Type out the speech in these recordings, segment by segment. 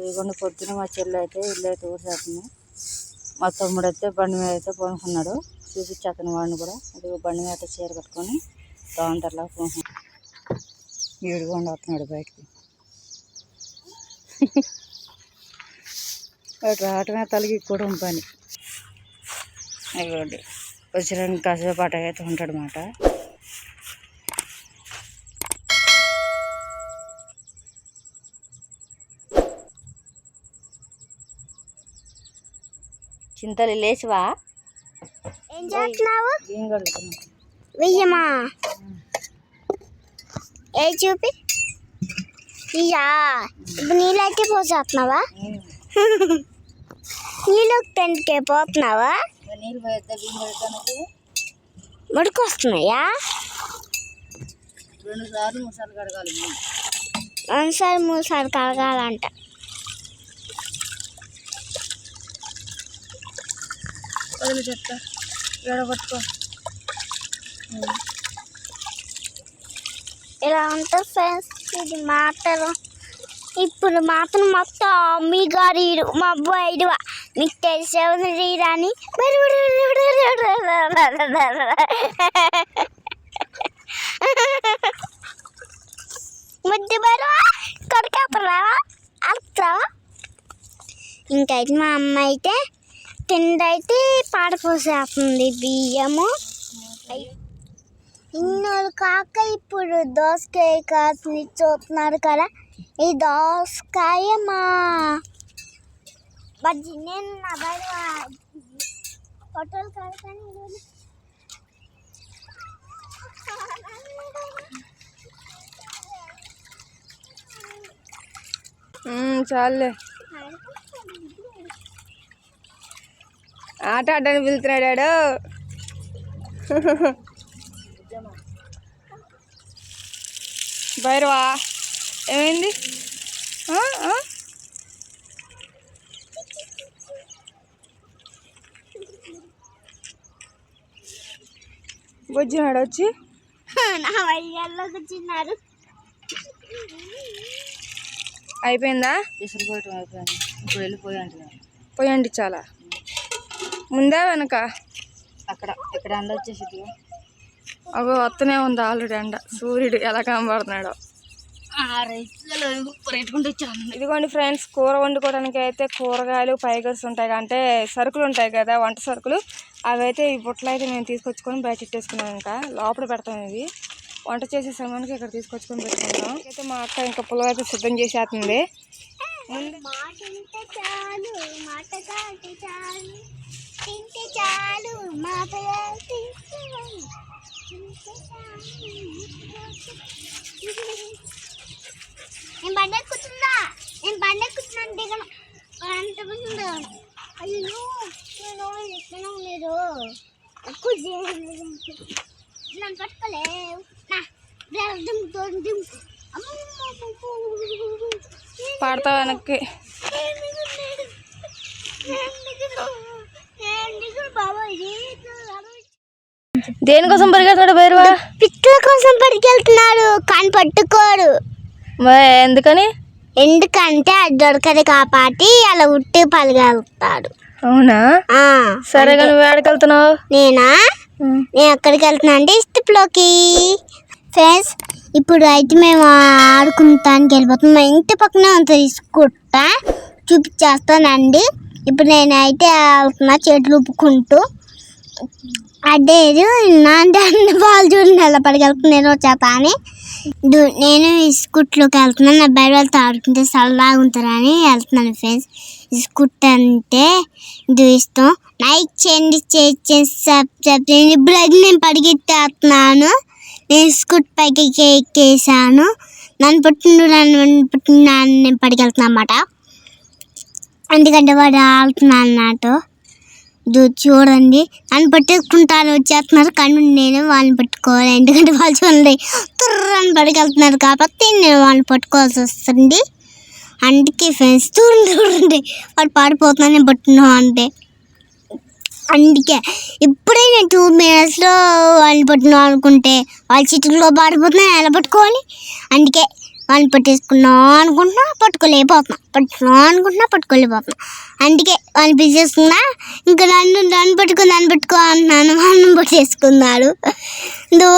ఇదిగోండి పొద్దున మా చెల్లి అయితే ఇల్లు అయితే ఊసేస్తుంది. మా తమ్ముడు అయితే బండి మీద అయితే పనుకున్నాడు. చూపించేస్తాను వాడిని కూడా. అది బండి మీద అయితే చీర కట్టుకొని బాగుంటారులా పనుకున్నాడు. ఏడుగొండ వస్తున్నాడు బయటికి. రావటమే తలకి కూడా పని. ఇదిగోండి వచ్చిన కాసేపు అటకైతే ఉంటాడు అన్నమాట. చింతలు లేచివా? ఏం చేస్తున్నావు? వెయ్యమా ఏ చూపి ఇయ్యా. ఇప్పుడు నీళ్ళైతే పోసేస్తున్నావా? నీళ్ళు టెంట్కే పోతున్నావా? ముడికొస్తున్నాయా? 2 సార్లు 3 సార్లు కడగాలి. 2 సార్లు 3 సార్లు కడగాలంట. వదిలి చెప్తా పట్టుకో. ఇలా ఉంటుంది ఫ్రెండ్స్ ఇది మాటలు. ఇప్పుడు మాత్రం మొత్తం మీ గారు మా అబ్బాయి మీకు తెలిసేది రాని ముద్దు బరువా కొడుకేస్తున్నావా అర్థావా. ఇంకైతే మా అమ్మ అయితే తిండైతే పాడపోసేస్తుంది బియ్యము. ఇన్నోళ్ళు కాక ఇప్పుడు దోసకాయ కాసి చూస్తున్నారు కదా. ఈ దోసకాయ మా బజ్జి నేను నా బయట హోటల్ కాదు కానీ చాలే ఆట ఆడని పిలుతున్నాడు. భైరవా ఏమైంది? వచ్చినాడు వచ్చి నా వయ్యాల్లో కూర్చున్నారు. అయిపోయిందా? విసిరిపోవటం అయిపోయింది. ఇప్పుడు పోయండి చాలా ముందే వెనక అక్కడ ఇక్కడ ఎండ వచ్చేసి అగో వస్తూనే ఉంది ఆల్రెడీ ఎండ. సూర్యుడు ఎలా కనబడుతున్నాడో. ఇదిగోండి ఫ్రెండ్స్ కూర వండుకోవడానికి అయితే కూరగాయలు పైగర్స్ ఉంటాయి అంటే సరుకులు ఉంటాయి కదా వంట సరుకులు. అవి అయితే ఈ బుట్టలు అయితే మేము తీసుకొచ్చుకొని బయట పెట్టేసుకున్నాం. ఇంకా లోపల పెడతాం. ఇవి వంట చేసే సమయానికి ఇక్కడ తీసుకొచ్చుకొని పెట్టుకుంటాం. అయితే మా అక్క ఇంకా పుల్ల అయితే సిద్ధం చేసేస్తుంది. నేను బండి ఎక్కుతున్నా. నేను బండి ఎక్కుతున్నాను దిగను. అయ్యో నేను ఎక్కడో లేదు ఎక్కువ నన్ను పట్టుకోలేవు. పాడతా వెనక్కి. దేనికోసం పరిగెడుతున్నాడు భైరవా? పిక్కల కోసం పరిగెళ్తున్నాడు కానీ పట్టుకోడు. ఎందుకని? ఎందుకంటే అది దొరకదు కాబట్టి అలా ఉట్టి పరిగెళ్తాడు. అవునా? సరేగా నువ్వు ఎక్కడికి వెళ్తున్నావు? నేను ఎక్కడికి వెళ్తున్నా అంటే ఇష్టంలోకి. ఫ్రెండ్స్ ఇప్పుడు అయితే మేము ఆడుకుంటానికి వెళ్ళిపోతాం. మా ఇంటి పక్కనే ఉంటుంది ఇసుకుంటా. చూపించేస్తానండి. ఇప్పుడు నేనైతే వెళ్తున్నా చేతులు ఊపుకుంటూ. అదే అంటే అన్ని బాల్ చూడండి ఎలా పరిగెళ్తుంది. నేను వచ్చేస్తా అని నేను ఇసుకుట్లోకి వెళ్తున్నాను. నా బయట వెళ్తే ఆడుకుంటే చల్లగా ఉంటారని వెళ్తున్నాను ఫ్రెండ్స్. ఇసుకుట్ అంటే ఇది ఇష్టం. లైక్ చేయండి, సబ్స్క్రైబ్ చేయండి. ఇప్పుడు అయితే నేను పరిగెత్తేస్తున్నాను. నేను స్కూట్ పైకి ఎక్కేసాను. నన్ను నేను పరిగెళ్తున్నా అన్నమాట. ఎందుకంటే వాడు ఆడుతున్నాను అన్నట్టు. చూడండి నన్ను పట్టుకుంటాను వచ్చేస్తున్నారు కానీ నేను వాళ్ళని పట్టుకోవాలి. ఎందుకంటే వాళ్ళు చూడండి తుర్రని పడికెళ్తున్నారు కాబట్టి నేను వాళ్ళని పట్టుకోవాల్సి వస్తుంది. అందుకే ఫ్రెండ్స్ చూడండి వాడు పాడిపోతున్నాను నేను పట్టుకున్నాను అంటే. అందుకే ఇప్పుడే నేను 2 minutesలో వాళ్ళని పట్టుకున్నాను అనుకుంటే వాళ్ళ చిట్టులో పాడిపోతున్నాను ఎలా పట్టుకోవాలి. అందుకే వాళ్ళు పట్టేసుకున్నాం అనుకుంటున్నా పట్టుకోలేకపోతున్నా అందుకే వాళ్ళు పిలిచేసుకున్నా ఇంకా నన్ను పట్టుకో అంటున్నాను. నన్ను పట్టేసుకున్నాడు.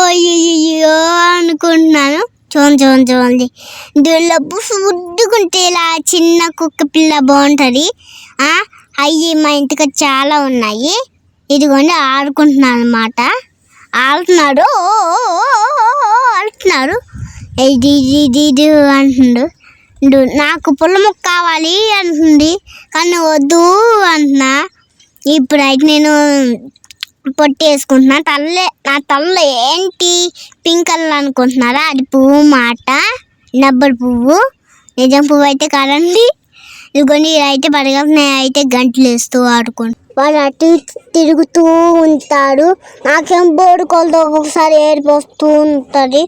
అయ్యో అనుకుంటున్నాను. చూడండి దీనిలో బుడ్డుకుంటే ఇలా చిన్న కుక్క పిల్ల బాగుంటుంది. అవి మా ఇంటికి చాలా ఉన్నాయి. ఇదిగోండి ఆడుకుంటున్నాను అనమాట. ఆడుతున్నాడు ఇది అంటున్నాడు. నాకు పుల్ల ముక్క కావాలి అంటుంది కానీ వద్దు అంటున్నా. ఇప్పుడైతే నేను పొట్టేసుకుంటున్నా. నా తలలో ఏంటి పింక్ కలర్ అనుకుంటున్నారా? అది పువ్వు మాట, రబ్బర్ పువ్వు. నిజం పువ్వు అయితే కాదండి. ఇదిగోండి అయితే పడగలు నేనైతే గంటలు వేస్తూ ఆడుకుంటాను. వాడు అటు తిరుగుతూ ఉంటాడు. నాకేం బోర్డు కొలతో ఒక్కొక్కసారి ఏడుపు వస్తూ ఉంటుంది.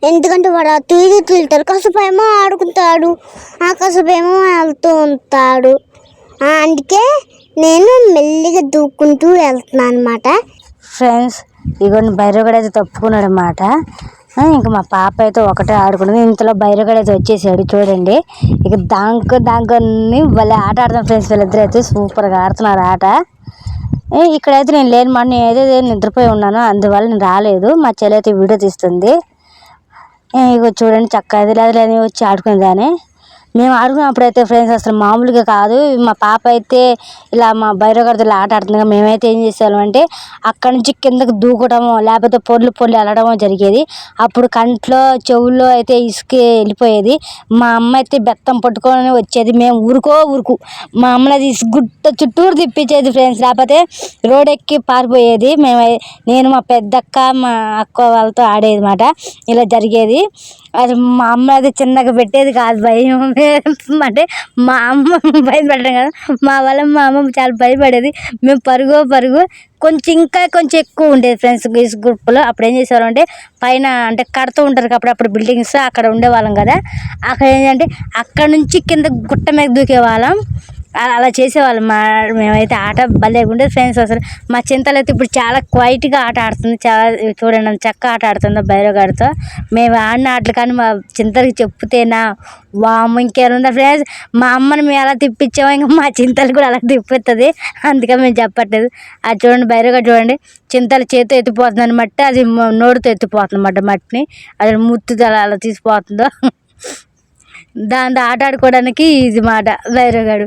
ఎందుకంటే వాడు అటు తిరుగుతాడు. కాసేపేమో ఆడుకుంటాడు, కాసేపేమో వెళ్తూ ఉంటాడు. అందుకే నేను మెల్లిగా దూక్కుంటూ వెళ్తున్నాను అనమాట. ఫ్రెండ్స్ ఇగోండి బైరగడ అయితే తప్పుకున్నాడు అన్నమాట. ఇంకా మా పాప అయితే ఒకటే ఆడుకున్నది. ఇంతలో బైరగడ అయితే వచ్చేసాడు చూడండి. ఇక దాంకొని భలే ఆట ఆడుతాం ఫ్రెండ్స్. వీళ్ళిద్దరు అయితే సూపర్గా ఆడుతున్నారు ఆట. ఇక్కడైతే నేను లేని మాట, నేనైతే నిద్రపోయి ఉన్నాను, అందువల్ల నేను రాలేదు. మా చెల్లి అయితే వీడియో తీస్తుంది. ఇక చూడండి చక్కగా అయితే లేదు వచ్చి ఆడుకునేదాన్ని. మేము ఆడుకున్నప్పుడైతే ఫ్రెండ్స్ అసలు మామూలుగా కాదు. మా పాప అయితే ఇలా మా బైరగడతో ఆట ఆడుతుంది. మేమైతే ఏం చేసాము అంటే అక్కడి నుంచి కిందకు దూకటమో లేకపోతే పొర్లు వెళ్ళడమో జరిగేది. అప్పుడు కంట్లో చెవుల్లో అయితే ఇసుక వెళ్ళిపోయేది. మా అమ్మ అయితే బెత్తం పట్టుకొని వచ్చేది. మేము ఊరుకు మా అమ్మని అది గుట్ట చుట్టూరు తిప్పించేది ఫ్రెండ్స్. లేకపోతే రోడ్ ఎక్కి పారిపోయేది. నేను మా పెద్దక్క మా అక్క వాళ్ళతో ఆడేది మాట. ఇలా జరిగేది. అది మా అమ్మ అయితే చిన్నగా పెట్టేది కాదు భయం. అంటే మా అమ్మ భయపడడం కదా, మా అమ్మ చాలా భయపడేది. మేము పరుగు ఇంకా కొంచెం ఎక్కువ ఉండేది ఫ్రెండ్స్ ఈ గ్రూప్లో. అప్పుడు ఏం చేసేవాళ్ళం అంటే పైన అంటే కడుతూ ఉంటారు అప్పుడు బిల్డింగ్స్, అక్కడ ఉండేవాళ్ళం కదా. అక్కడ ఏంటంటే అక్కడ నుంచి కింద గుట్ట మీద దూకేవాళ్ళం. అలా చేసేవాళ్ళం. మేమైతే ఆట భలే ఉండేది ఫ్రెండ్స్. అసలు మా చింతలు అయితే ఇప్పుడు చాలా క్వైట్గా ఆట ఆడుతుంది. చాలా చూడండి చక్కగా ఆట ఆడుతుంది బైరగాడితో. మేము ఆడిన ఆటలు కానీ మా చింతలకి చెప్తేనా వాము ఇంకేముందా ఫ్రెండ్స్. మా అమ్మని మేము ఎలా తిప్పించామో ఇంకా మా చింతలు కూడా అలా తిప్పిస్తుంది. అందుకని మేము చెప్పట్లేదు. అది చూడండి బైరగాడు చూడండి చింతలు చేతితో ఎత్తిపోతుందని మట్టి, అది నోటితో ఎత్తిపోతుంది అన్నమాట మట్టిని. అది ముత్తుతో అలా తీసిపోతుందో. దాంతో ఆట ఆడుకోవడానికి ఇది మాట బైరగాడు.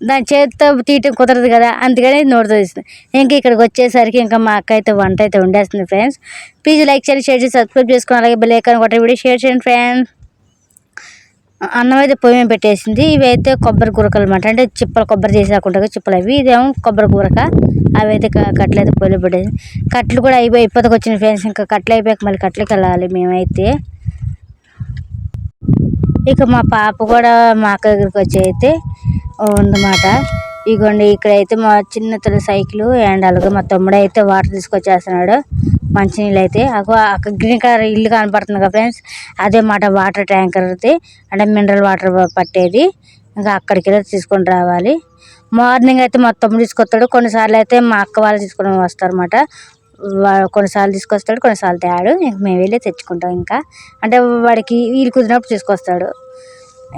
దాని చేతితో తీయటం కుదరదు కదా, అందుకని నోటితో తీస్తుంది. ఇంకా ఇక్కడికి వచ్చేసరికి ఇంకా మా అక్క అయితే వంట అయితే వండేస్తుంది ఫ్రెండ్స్. ప్లీజ్ లైక్ చేయండి, షేర్ చేసి సబ్స్క్రైబ్ చేసుకోండి. అలాగే బెల్ ఐకాన్ కొట్టే వీడియో షేర్ చేయండి ఫ్రెండ్స్. అన్నం అయితే పొయ్యి మీద పెట్టేసింది. ఇవి అయితే కొబ్బరి గురకలు అనమాట. అంటే చిప్పలు కొబ్బరి చేసాకుంటారు చిప్పలు అవి. ఇదేమో కొబ్బరి గురక. అవి అయితే కట్టలు అయితే పొయ్యిలో పెట్టేసి కట్లు కూడా అయిపోతకు వచ్చినాయి ఫ్రెండ్స్. ఇంకా కట్లు అయిపోయాక మళ్ళీ కట్లకి వెళ్ళాలి మేమైతే. ఇక మా పాప కూడా మా అక్క దగ్గరికి వచ్చి అయితే ఉందన్నమాట. ఇగోండి ఇక్కడైతే మా చిన్న తల్లి సైకిల్ అండ్ అలాగే మా తమ్ముడు అయితే వాటర్ తీసుకొచ్చేస్తున్నాడు. మంచినీళ్ళు అయితే అక్కడ గ్రీన్ కలర్ ఇల్లు కనపడుతుంది కదా ఫ్రెండ్స్, అదే మాట వాటర్ ట్యాంకర్ది. అంటే మినరల్ వాటర్ పట్టేది. ఇంకా అక్కడికి వెళ్ళి తీసుకొని రావాలి. మార్నింగ్ అయితే మా తమ్ముడు తీసుకొస్తాడు. కొన్నిసార్లు అయితే మా అక్క వాళ్ళు తీసుకొని వస్తారు అన్నమాట. కొన్నిసార్లు తీసుకొస్తాడు, కొన్నిసార్లు తేడు. ఇంక మేము వెళ్ళి తెచ్చుకుంటాం. ఇంకా అంటే వాడికి వీలు కుదిరినప్పుడు తీసుకొస్తాడు.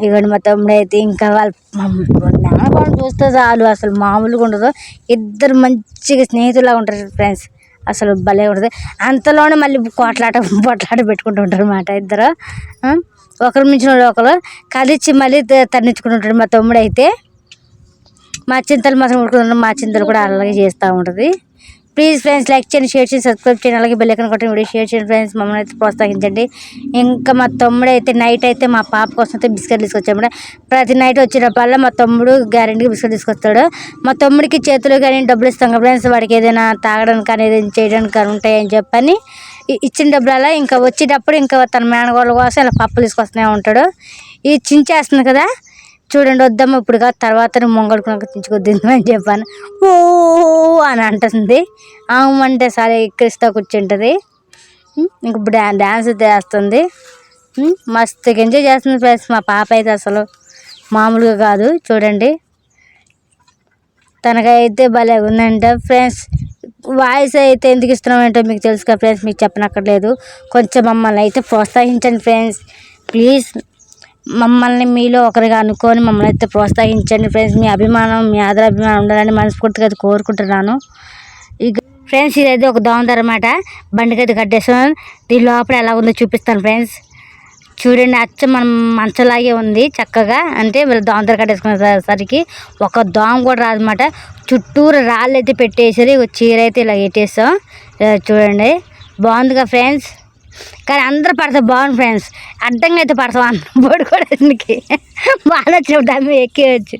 ఇవ్వండి మా తమ్ముడు అయితే ఇంకా వాళ్ళ నాన్నగారు చూస్తే చాలు అసలు మామూలుగా ఉండదు. ఇద్దరు మంచిగా స్నేహితులాగా ఉంటారు ఫ్రెండ్స్. అసలు భలే ఉంటుంది. అంతలోనే మళ్ళీ పొట్లాట పెట్టుకుంటూ ఉంటారు అన్నమాట ఇద్దరు. ఒకరు మించిన ఒకరు కలిసి మళ్ళీ తన్నించుకుంటుంటాడు మా తమ్ముడు అయితే. మా చింతలు మాత్రం ఉడుకుంటున్నాం. మా చింతలు కూడా అలాగే చేస్తూ ఉంటుంది. ప్లీజ్ ఫ్రెండ్స్ లైక్ చేయండి, షేర్ చేయండి, సబ్స్క్రైబ్ చేయండి. అలాగే బెల్ ఐకాన్ కొట్టండి, వీడియో షేర్ చేయండి ఫ్రెండ్స్. మమ్మల్ని అయితే ప్రోత్సహించండి. ఇంకా మా తమ్ముడు అయితే నైట్ అయితే మా పాప కోసం అయితే బిస్కెట్ తీసుకొచ్చాము. ప్రతి నైట్ వచ్చినప్పుడల్లా మా తమ్ముడు గ్యారెంటీగా బిస్కెట్ తీసుకొస్తాడు. మా తమ్ముడికి చేతిలో కానీ డబ్బులు ఇస్తాం కదా ఫ్రెండ్స్. వాడికి ఏదైనా తాగడానికి కానీ ఏదైనా చేయడానికి కానీ ఉంటాయని చెప్పని ఇచ్చిన డబ్బులలా ఇంకా వచ్చేటప్పుడు ఇంకా తన మేనగోళ్ళ కోసం ఇలా పప్పులు తీసుకొస్తూనే ఉంటాడు. ఇది చించేస్తుంది కదా చూడండి. వద్దాము ఇప్పుడు కాదు తర్వాత మొంగడుకున్నాక చించుకొద్దామని చెప్పాను. ఓ అని అంటుంది. అంటే సరే ఎక్కిరిస్తా కూర్చుంటుంది. ఇంక ఇప్పుడు డ్యాన్స్ చేస్తుంది. మస్తు ఎంజాయ్ చేస్తుంది ఫ్రెండ్స్. మా పాప అయితే అసలు మామూలుగా కాదు చూడండి. తనకైతే భలే ఉందంట ఫ్రెండ్స్. వాయిస్ అయితే ఎందుకు ఇస్తున్నాం ఏంటో మీకు తెలుసు కదా ఫ్రెండ్స్. మీకు చెప్పనక్కర్లేదు. కొంచెం మమ్మల్ని అయితే ప్రోత్సహించండి ఫ్రెండ్స్. ప్లీజ్ మమ్మల్ని మీలో ఒకరిగా అనుకొని మమ్మల్ని అయితే ప్రోత్సహించండి ఫ్రెండ్స్. మీ అభిమానం, మీ ఆదరాభిమానం ఉండాలని మనస్ఫూర్తిగా అయితే కోరుకుంటున్నాను. ఇక ఫ్రెండ్స్ ఇదైతే ఒక దోమతెర అన్నమాట. బండికైతే కట్టేస్తాను. దీని లోపల ఎలా ఉందో చూపిస్తాను ఫ్రెండ్స్. చూడండి, అచ్చ మనం మంచలాగే ఉంది చక్కగా. అంటే వీళ్ళు దోమతెర కట్టేసుకునేసరికి ఒక దోమ కూడా రాదన్నమాట. చుట్టూరు రాళ్ళు అయితే పెట్టేసారు. చీర అయితే ఇలా పెట్టేస్తాం. చూడండి, బాగుందిగా ఫ్రెండ్స్. కానీ అందరూ పడతాం బాగుంది ఫ్రెండ్స్. అడ్డంగా అయితే పడతాం పడుకోవడానికి. బాగా వచ్చినప్పుడు దాన్ని ఎక్కేయచ్చు.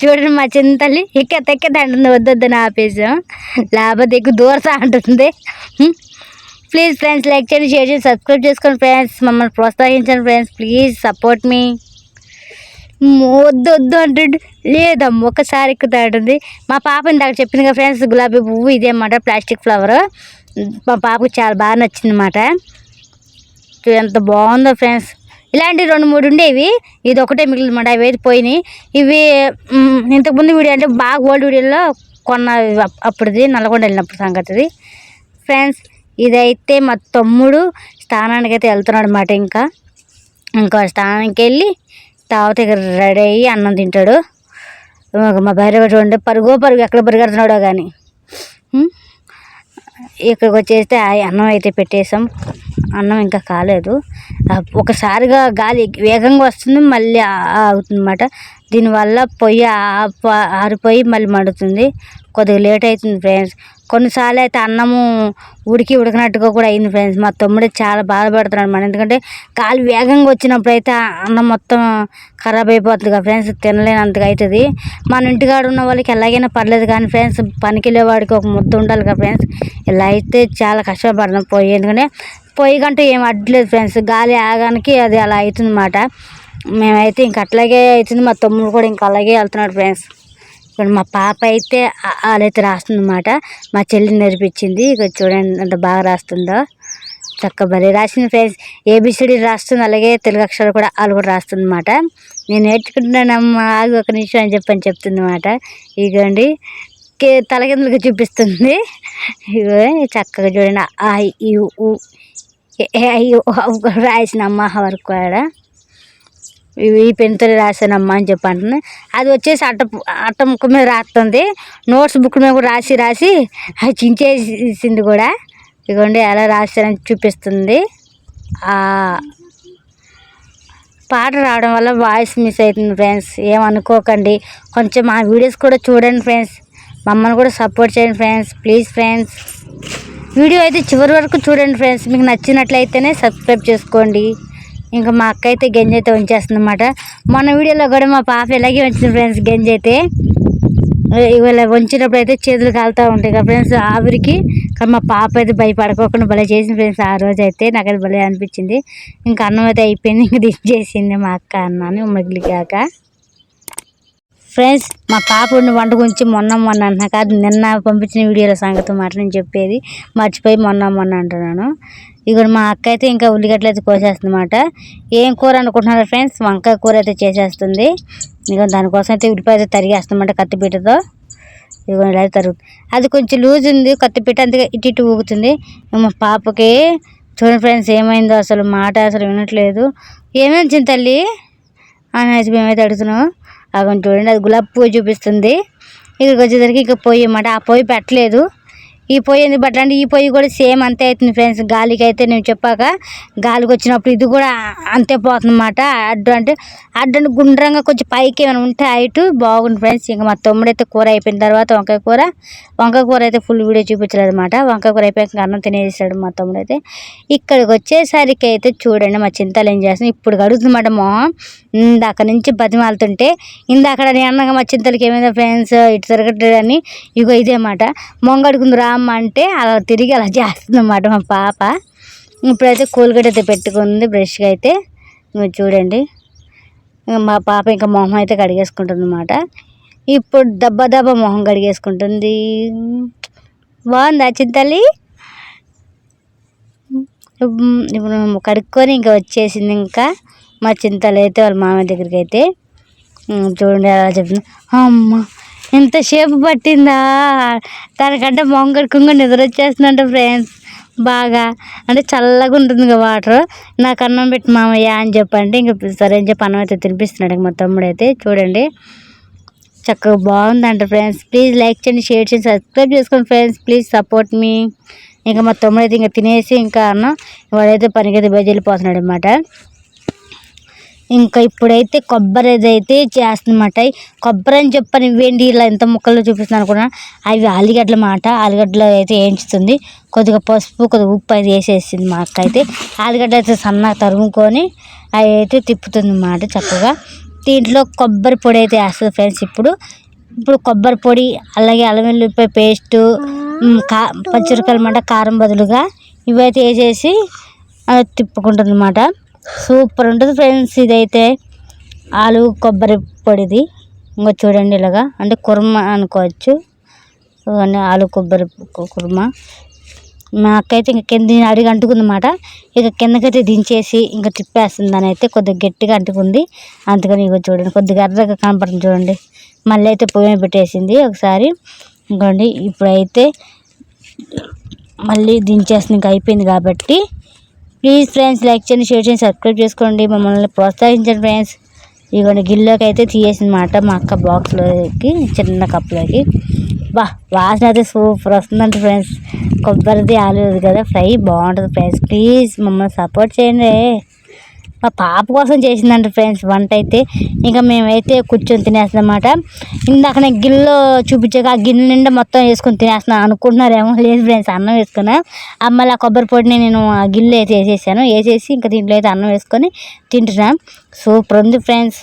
చూడండి, మా చిన్న తల్లి ఎక్కేది అంటుంది. వద్దని ఆపేసాం. లేకపోతే ఎక్కువ దూరతా అంటుంది. ప్లీజ్ ఫ్రెండ్స్, లైక్ చేయండి, షేర్ చేయండి, సబ్స్క్రైబ్ చేసుకోండి ఫ్రెండ్స్. మమ్మల్ని ప్రోత్సహించండి ఫ్రెండ్స్. ప్లీజ్ సపోర్ట్ మీ. వద్దు అంటుండే లేదమ్మ ఒకసారి ఎక్కుతా ఉంటుంది. మా పాప ఇందాక చెప్పింది కదా ఫ్రెండ్స్, గులాబీ పువ్వు ఇదే అన్నమాట, ప్లాస్టిక్ ఫ్లవర్. మా పాపకు చాలా బాగా నచ్చింది అన్నమాట. ఎంత బాగుందో ఫ్రెండ్స్. ఇలాంటి 2-3 ఉండేవి, ఇది ఒకటే మిగిలిందన్నమాట. అవి అయితే పోయినాయి. ఇవి ఇంతకుముందు వీడియో అంటే బాగా ఓల్డ్ వీడియోలో కొన్న అప్పుడుది, నల్గొండ వెళ్ళినప్పుడు సంగతిది ఫ్రెండ్స్. ఇదైతే మా తమ్ముడు స్నానానికి అయితే వెళ్తున్నాడు అన్నమాట. ఇంకా స్నానానికి వెళ్ళి తర్వాత ఇక రెడీ అయ్యి అన్నం తింటాడు. మా భైరవ చూడండి పరుగు ఎక్కడ పరిగెడుతున్నాడో కానీ. ఇక్కడికి వచ్చేస్తే అన్నం అయితే పెట్టేసాం. అన్నం ఇంకా కాలేదు. ఒకసారిగా గాలి వేగంగా వస్తుంది, మళ్ళీ ఆగుతుంది అన్నమాట. దీనివల్ల పొయ్యి ఆరిపోయి మళ్ళీ మండుతుంది. కొద్దిగా లేట్ అవుతుంది ఫ్రెండ్స్. కొన్నిసార్లు అయితే అన్నము ఉడికినట్టుగా కూడా అయింది ఫ్రెండ్స్. మా తమ్ముడే చాలా బాధపడుతున్నాడు అన్నమాట. ఎందుకంటే గాలి వేగంగా వచ్చినప్పుడు అయితే అన్నం మొత్తం ఖరాబ్ అయిపోతుంది కదా ఫ్రెండ్స్. తినలేనంతగా అవుతుంది. మన ఇంటికాడ ఉన్న వాళ్ళకి ఎలాగైనా పర్లేదు, కానీ ఫ్రెండ్స్ పనికి వెళ్ళేవాడికి ఒక ముద్ద ఉండాలి కదా ఫ్రెండ్స్. ఇలా అయితే చాలా కష్టపడుతున్నాం పొయ్యి. ఎందుకంటే పొయ్యి కంటే ఏం అడ్డలేదు ఫ్రెండ్స్. గాలి ఆగానికి అది అలా అవుతుంది అన్నమాట. మేమైతే ఇంక అట్లాగే అవుతుంది. మా తమ్ముడు కూడా ఇంకా అలాగే వెళ్తున్నాడు ఫ్రెండ్స్. ఇక్కడ మా పాప అయితే వాళ్ళైతే రాస్తుంది అన్నమాట. మా చెల్లి నేర్పించింది. ఇక్కడ చూడండి ఎంత బాగా రాస్తుందో. చక్కగా భలే రాసింది ఫ్రెండ్స్. ఏబిసిడి రాస్తుంది, అలాగే తెలుగు అక్షరాలు కూడా వాళ్ళు కూడా రాస్తుంది అన్నమాట. నేను నేర్చుకుంటున్నానమ్మా ఆగి ఒక నిమిషం అని చెప్తుంది అన్నమాట. ఇగోండి తలకిందులుగా చూపిస్తుంది. ఇగో చక్కగా చూడండి రాసిన అమ్మ వరకు కూడా ఈ పెన్తో రాసానమ్మా అని చెప్పి అంటుంది. అది వచ్చేసి అట్ట ముక్క మీద రాస్తుంది. నోట్స్ బుక్ మీద కూడా రాసి అది చించేసింది కూడా. ఇదిగోండి ఎలా రాశానని చూపిస్తుంది. పాట రావడం వల్ల వాయిస్ మిస్ అవుతుంది ఫ్రెండ్స్, ఏమనుకోకండి. కొంచెం మా వీడియోస్ కూడా చూడండి ఫ్రెండ్స్. మమ్మల్ని కూడా సపోర్ట్ చేయండి ఫ్రెండ్స్. ప్లీజ్ ఫ్రెండ్స్, వీడియో అయితే చివరి వరకు చూడండి ఫ్రెండ్స్. మీకు నచ్చినట్లయితేనే సబ్స్క్రైబ్ చేసుకోండి. ఇంకా మా అక్క అయితే గంజి అయితే ఉంచేస్తుంది అన్నమాట. మొన్న వీడియోలో కూడా మా పాప ఇలాగే ఉంచింది ఫ్రెండ్స్. గంజి అయితే ఇవాళ వంచినప్పుడు అయితే చేతులు కాలుతూ ఉంటాయి కదా ఫ్రెండ్స్ ఆవిరికి. కానీ మా పాప అయితే భయపడుకోకుండా భలే చేసింది ఫ్రెండ్స్. ఆ రోజు అయితే నాకు అది భలే అనిపించింది. ఇంకా అన్నం అయితే అయిపోయింది. ఇంకా దించేసింది మా అక్క అన్నాను మిగిలిగాక. ఫ్రెండ్స్ మా పాప వంట గురించి మొన్న అంటున్నా కాదు, నిన్న పంపించిన వీడియోల సంగతి మాట నేను చెప్పేది మర్చిపోయి మొన్న అంటున్నాను. ఇక్కడ మా అక్క అయితే ఇంకా ఉల్లిగడ్డలు అయితే కోసేస్తుంది అన్నమాట. ఏం కూర అనుకుంటున్నారు ఫ్రెండ్స్? వంకాయ కూర అయితే చేసేస్తుంది. ఇక దానికోసం అయితే ఉల్లిపాయ అయితే తరిగేస్తుందన్నమాట కత్తిపీటతో. ఇక ఇలా అయితే తరుగుతుంది. అది కొంచెం లూజ్ ఉంది కత్తిపీట, అందుకే ఇటు ఊగుతుంది. మా పాపకి చూడండి ఫ్రెండ్స్ ఏమైందో అసలు మాట అసలు వినట్లేదు. ఏమేమి చిన్న తల్లి అని అయితే మేమైతే అడుగుతున్నాం. అక్కడ చూడండి అది గులాబీ పువ్వు చూపిస్తుంది. ఇక్కడికి వచ్చేసరికి ఇక పొయ్యి అన్నమాట. ఆ పొయ్యి పెట్టలేదు. ఈ పొయ్యి ఎందుకు పెట్టాలంటే ఈ పొయ్యి కూడా సేమ్ అంతే అవుతుంది ఫ్రెండ్స్. గాలికి అయితే నేను చెప్పాక గాలికి వచ్చినప్పుడు ఇది కూడా అంతే పోతుంది అన్నమాట. అడ్డు గుండ్రంగా కొంచెం పైకి ఏమైనా ఉంటే హైట్ బాగుంది ఫ్రెండ్స్. ఇంకా మా తమ్ముడైతే కూర అయిపోయిన తర్వాత వంకాయ కూర అయితే ఫుల్ వీడియో చూపించలేదు అన్నమాట. వంకాయ కూర అయిపోయాక అన్నం తినేసాడు మా తమ్ముడైతే. ఇక్కడికి వచ్చేసరికి అయితే చూడండి మా చింతలు ఏం చేస్తుంది. ఇప్పుడు కడుగుతుందన్నమాట మొహం. ఇందాక నుంచి బతిమాలుతుంటే ఇందాక నేను అన్నగా మా చింతలకి ఏమైందో ఫ్రెండ్స్ ఇటు తిరగట్లేదని ఇగో ఇదే మాట మొంగడుకుంది రామ్మ అంటే అలా తిరిగి అలా చేస్తుందన్నమాట మా పాప. ఇప్పుడైతే కోల్గేట్ అయితే పెట్టుకుంది బ్రష్గా అయితే. చూడండి మా పాప ఇంకా మొహం అయితే కడిగేసుకుంటుంది అన్నమాట. ఇప్పుడు దెబ్బ మొహం కడిగేసుకుంటుంది. బాగుందా చింతల్లి? ఇప్పుడు కడుక్కొని ఇంకా వచ్చేసింది. ఇంకా మా చింతలు అయితే వాళ్ళ మామయ్య దగ్గరికి అయితే చూడండి అలా చెప్తుంది. అమ్మ ఎంతసేపు పట్టిందా, దానికంటే మొంగడుకుంగా నిద్ర వచ్చేస్తుందంట ఫ్రెండ్స్. బాగా అంటే చల్లగా ఉంటుంది కదా వాటర్. నాకు అన్నం పెట్టి మామయ్య అని చెప్పంటే ఇంకా సరే అని చెప్పి అన్నం అయితే తినిపిస్తున్నాడు మా తమ్ముడు అయితే. చూడండి చక్కగా బాగుందంట ఫ్రెండ్స్. ప్లీజ్ లైక్ చేయండి, షేర్ చేయండి, సబ్స్క్రైబ్ చేసుకోండి ఫ్రెండ్స్. ప్లీజ్ సపోర్ట్ మీ. ఇంకా మా తమ్ముడు అయితే ఇంకా తినేసి ఇంకా అన్నం వాడైతే పనికైతే బయట వెళ్ళిపోతున్నాడు అనమాట. ఇంకా ఇప్పుడైతే కొబ్బరి అయితే చేస్తుందన్నమాట. కొబ్బరి అని చెప్పని ఇవేంటి ఇలా ఎంత ముక్కల్లో చూపిస్తున్నాను అనుకున్నా, అవి ఆలుగడ్డల మాట. ఆలుగడ్డలు అయితే వేయించుతుంది, కొద్దిగా పసుపు కొద్దిగా ఉప్పు అయితే వేసేసింది మా అక్క అయితే. ఆలుగడ్డ అయితే సన్నగా తరుముకొని అవి అయితే తిప్పుతుంది అన్నమాట చక్కగా. దీంట్లో కొబ్బరి పొడి అయితే వేస్తుంది ఫ్రెండ్స్. ఇప్పుడు కొబ్బరి పొడి అలాగే అల్లం వెల్లుల్లిపాయ పేస్టు పచ్చిమిరపకాయలు అన్నమాట, కారం బదులుగా ఇవైతే వేసేసి తిప్పుకుంటుంది అన్నమాట. సూపర్ ఉంటుంది ఫ్రెండ్స్. ఇదైతే ఆలు కొబ్బరి పొడిది. ఇంకా చూడండి ఇలాగా అంటే కుర్మా అనుకోవచ్చు, ఆలు కొబ్బరి కుర్మా. మా అక్క అయితే ఇంకా కింద అడిగి అంటుకుందన్నమాట. ఇక కిందకైతే దించేసి ఇంకా తిప్పేస్తుంది. దాని అయితే కొద్దిగా గట్టిగా అంటుకుంది, అందుకని ఇక చూడండి కొద్దిగా ఎర్రగా కనపడుతుంది చూడండి. మళ్ళీ అయితే పొయ్యి పెట్టేసింది ఒకసారి. ఇంకోండి ఇప్పుడైతే మళ్ళీ దించేస్తుంది, ఇంకా అయిపోయింది కాబట్టి. ప్లీజ్ ఫ్రెండ్స్ లైక్ చేయండి, షేర్ చేయండి, సబ్స్క్రైబ్ చేసుకోండి, మమ్మల్ని ప్రోత్సహించండి ఫ్రెండ్స్. ఇదిగోండి గిన్నెలోకి అయితే తీసేసింది అన్నమాట మా అక్క, బాక్స్లోకి చిన్న కప్లోకి. వాసన అయితే సూపర్ వస్తుందంట ఫ్రెండ్స్. కొబ్బరిది ఆలు కదా ఫ్రై బాగుంటుంది ఫ్రెండ్స్. ప్లీజ్ మమ్మల్ని సపోర్ట్ చేయండి. మా పాప కోసం చేసిందంట ఫ్రెండ్స్ వంట అయితే. ఇంకా మేమైతే కూర్చొని తినేస్తున్నాం అన్నమాట. ఇందాక నేను గిన్నెలో చూపించాక ఆ గిన్నె నిండా మొత్తం వేసుకొని తినేస్తున్నాను అనుకుంటున్నారేమో. లేదు ఫ్రెండ్స్, అన్నం వేసుకున్నా. మళ్ళీ ఆ కొబ్బరి పొడిని నేను ఆ గిన్నెలో అయితే వేసేసాను. వేసేసి ఇంకా దీంట్లో అయితే అన్నం వేసుకొని తింటున్నాను. సూపర్ ఉంది ఫ్రెండ్స్.